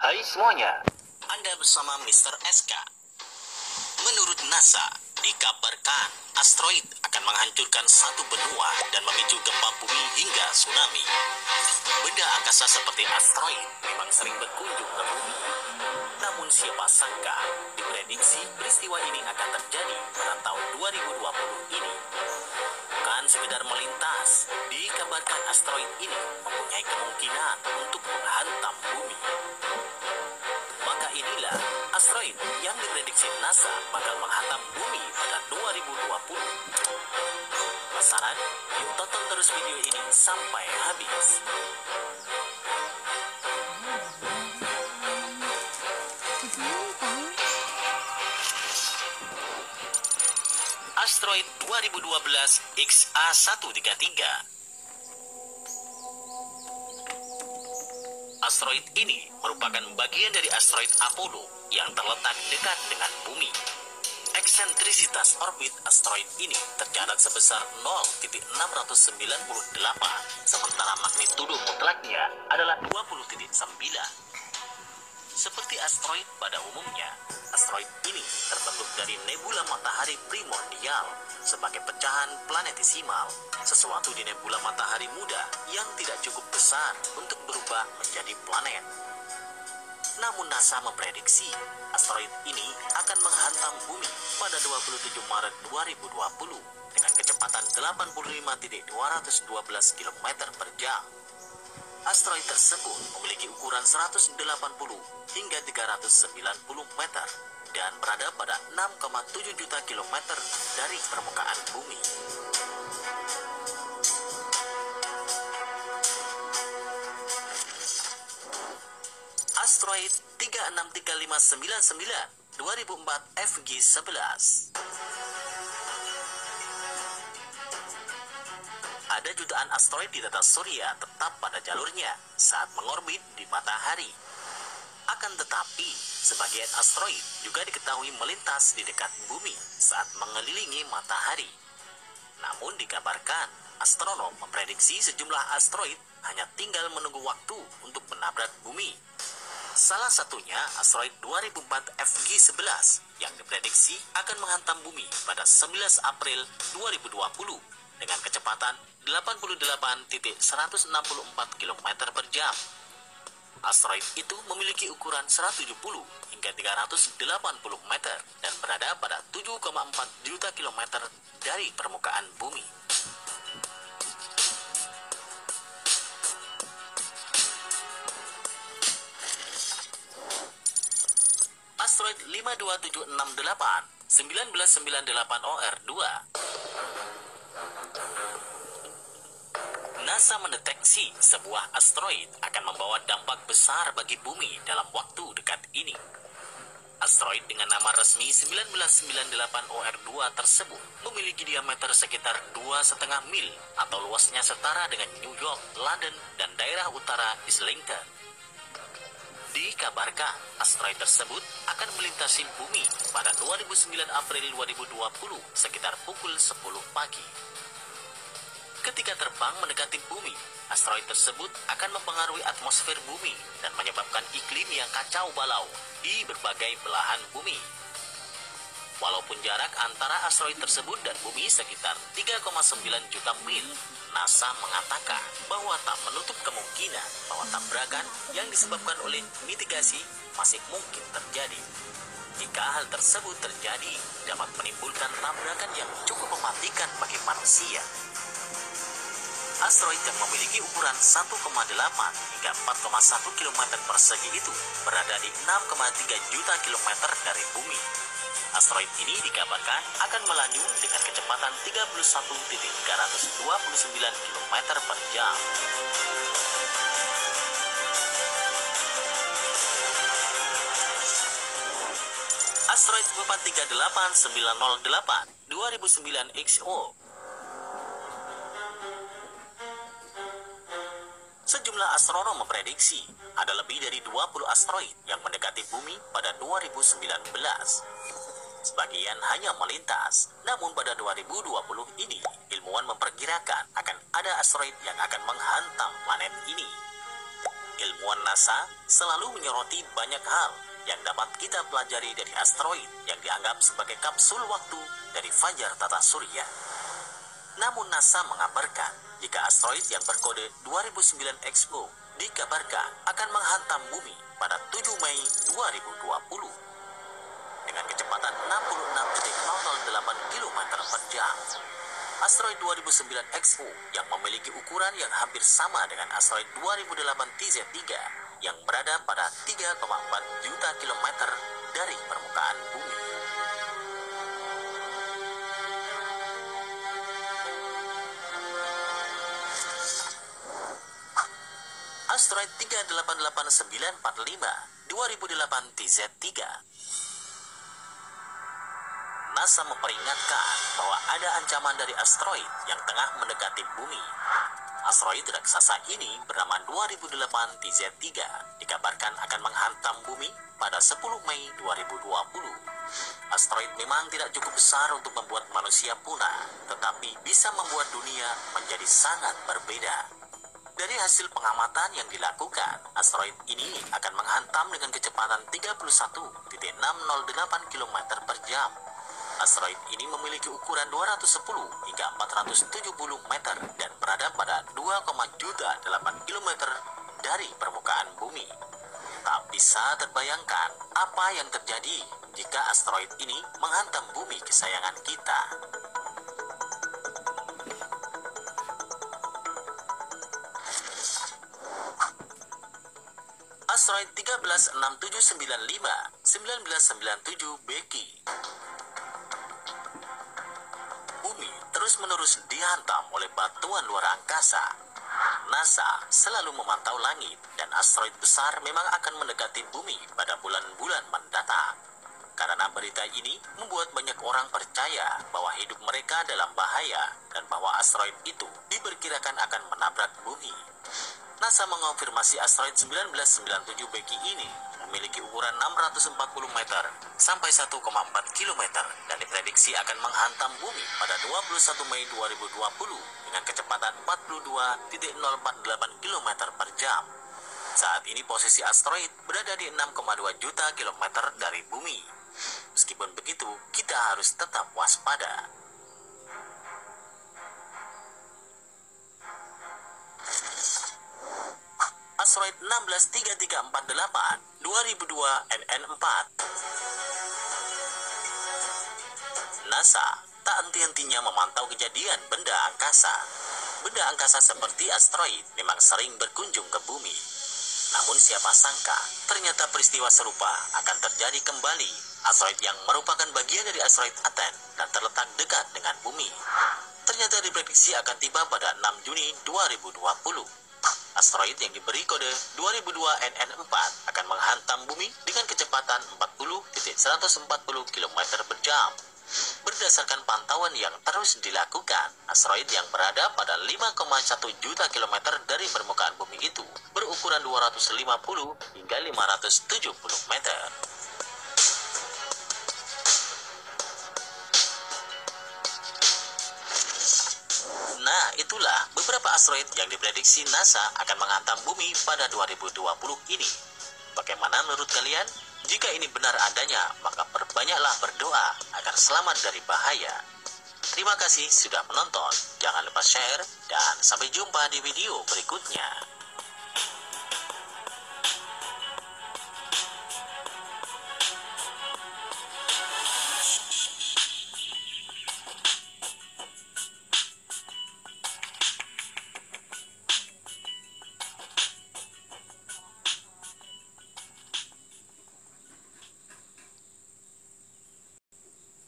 Hai semuanya. Anda bersama Mr. SK. Menurut NASA, dikabarkan asteroid akan menghancurkan satu benua dan memicu gempa bumi hingga tsunami. Benda angkasa seperti asteroid memang sering berkunjung ke bumi. Namun siapa sangka, diprediksi peristiwa ini akan terjadi pada tahun 2020 ini. Bukan sekedar melintas, dikabarkan asteroid ini mempunyai kemungkinan untuk menghantam bumi. Maka inilah asteroid yang diprediksi NASA bakal menghantam bumi pada 2020. Penasaran? Yuk tonton terus video ini sampai habis. Asteroid 2012 XA133. Asteroid ini merupakan bagian dari asteroid Apollo yang terletak dekat dengan bumi. Eksentrisitas orbit asteroid ini tercatat sebesar 0,698, sementara magnitudo mutlaknya adalah 20,9. Seperti asteroid pada umumnya, asteroid ini terbentuk dari nebula matahari primordial sebagai pecahan planetesimal, sesuatu di nebula matahari muda yang tidak cukup besar untuk berubah menjadi planet. Namun NASA memprediksi asteroid ini akan menghantam bumi pada 27 Maret 2020 dengan kecepatan 85,212 km per jam. Asteroid tersebut memiliki ukuran 180 hingga 390 meter dan berada pada 6,7 juta kilometer dari permukaan bumi. Asteroid 363599 2004 FG11. Ada jutaan asteroid di tata surya tetap pada jalurnya saat mengorbit di matahari. Akan tetapi, sebagian asteroid juga diketahui melintas di dekat bumi saat mengelilingi matahari. Namun dikabarkan, astronom memprediksi sejumlah asteroid hanya tinggal menunggu waktu untuk menabrak bumi. Salah satunya asteroid 2004 FG11 yang diprediksi akan menghantam bumi pada 11 April 2020 dengan kecepatan 88,164 km per jam. Asteroid itu memiliki ukuran 170 hingga 380 meter dan berada pada 7,4 juta kilometer dari permukaan bumi. Asteroid 52768 1998 OR2. NASA mendeteksi sebuah asteroid akan membawa dampak besar bagi bumi dalam waktu dekat ini. Asteroid dengan nama resmi 1998 OR2 tersebut memiliki diameter sekitar 2,5 mil atau luasnya setara dengan New York, London, dan daerah utara Islington. Dikabarkan asteroid tersebut akan melintasi bumi pada 29 April 2020 sekitar pukul 10 pagi. Ketika terbang mendekati bumi, asteroid tersebut akan mempengaruhi atmosfer bumi dan menyebabkan iklim yang kacau balau di berbagai belahan bumi. Walaupun jarak antara asteroid tersebut dan bumi sekitar 3,9 juta mil, NASA mengatakan bahwa tak menutup kemungkinan bahwa tabrakan yang disebabkan oleh mitigasi masih mungkin terjadi. Jika hal tersebut terjadi, dapat menimbulkan tabrakan yang cukup mematikan bagi manusia. Asteroid yang memiliki ukuran 1,8 hingga 4,1 km persegi itu berada di 6,3 juta kilometer dari bumi. Asteroid ini dikabarkan akan melaju dengan kecepatan 31,329 km per jam. Asteroid 438908 2009 XO. Sejumlah astronom memprediksi ada lebih dari 20 asteroid yang mendekati bumi pada 2019. Sebagian hanya melintas, namun pada 2020 ini ilmuwan memperkirakan akan ada asteroid yang akan menghantam planet ini. ilmuwan NASA selalu menyoroti banyak hal yang dapat kita pelajari dari asteroid yang dianggap sebagai kapsul waktu dari fajar tata surya. Namun NASA mengabarkan jika asteroid yang berkode 2009 XO dikabarkan akan menghantam bumi pada 7 Mei 2020 dengan kecepatan 66,008 km per jam. Asteroid 2009 XO yang memiliki ukuran yang hampir sama dengan asteroid 2008 TZ3 yang berada pada 3,4 juta kilometer dari permukaan bumi. Asteroid 388945 2008 TZ3. NASA memperingatkan bahwa ada ancaman dari asteroid yang tengah mendekati bumi. Asteroid raksasa ini bernama 2008 TZ3 dikabarkan akan menghantam bumi pada 10 Mei 2020. Asteroid memang tidak cukup besar untuk membuat manusia punah, tetapi bisa membuat dunia menjadi sangat berbeda. Dari hasil pengamatan yang dilakukan, asteroid ini akan menghantam dengan kecepatan 31,608 km per jam. Asteroid ini memiliki ukuran 210 hingga 470 meter dan berada pada 2,8 km dari permukaan bumi. Tak bisa terbayangkan apa yang terjadi jika asteroid ini menghantam bumi kesayangan kita. Asteroid 136795 1997 Becky. Bumi terus-menerus dihantam oleh batuan luar angkasa. NASA selalu memantau langit dan asteroid besar memang akan mendekati bumi pada bulan-bulan mendatang. Karena berita ini membuat banyak orang percaya bahwa hidup mereka dalam bahaya dan bahwa asteroid itu diperkirakan akan menabrak bumi. NASA mengonfirmasi asteroid 1997 Becky ini memiliki ukuran 640 meter sampai 1,4 km dan diprediksi akan menghantam bumi pada 21 Mei 2020 dengan kecepatan 42,048 km per jam. Saat ini posisi asteroid berada di 6,2 juta kilometer dari bumi. Meskipun begitu, kita harus tetap waspada. Asteroid 163348 2002 NN4. NASA tak henti-hentinya memantau kejadian benda angkasa. Benda angkasa seperti asteroid memang sering berkunjung ke bumi. Namun siapa sangka, ternyata peristiwa serupa akan terjadi kembali. Asteroid yang merupakan bagian dari asteroid Aten dan terletak dekat dengan bumi ternyata diprediksi akan tiba pada 6 Juni 2020. Asteroid yang diberi kode 2002 NN4 akan menghantam bumi dengan kecepatan 40,140 km per jam. Berdasarkan pantauan yang terus dilakukan, asteroid yang berada pada 5,1 juta kilometer dari permukaan bumi itu berukuran 250 hingga 570 meter. Nah, itulah beberapa asteroid yang diprediksi NASA akan menghantam bumi pada 2020 ini. Bagaimana menurut kalian? Jika ini benar adanya, maka perbanyaklah berdoa agar selamat dari bahaya. Terima kasih sudah menonton. Jangan lupa share dan sampai jumpa di video berikutnya.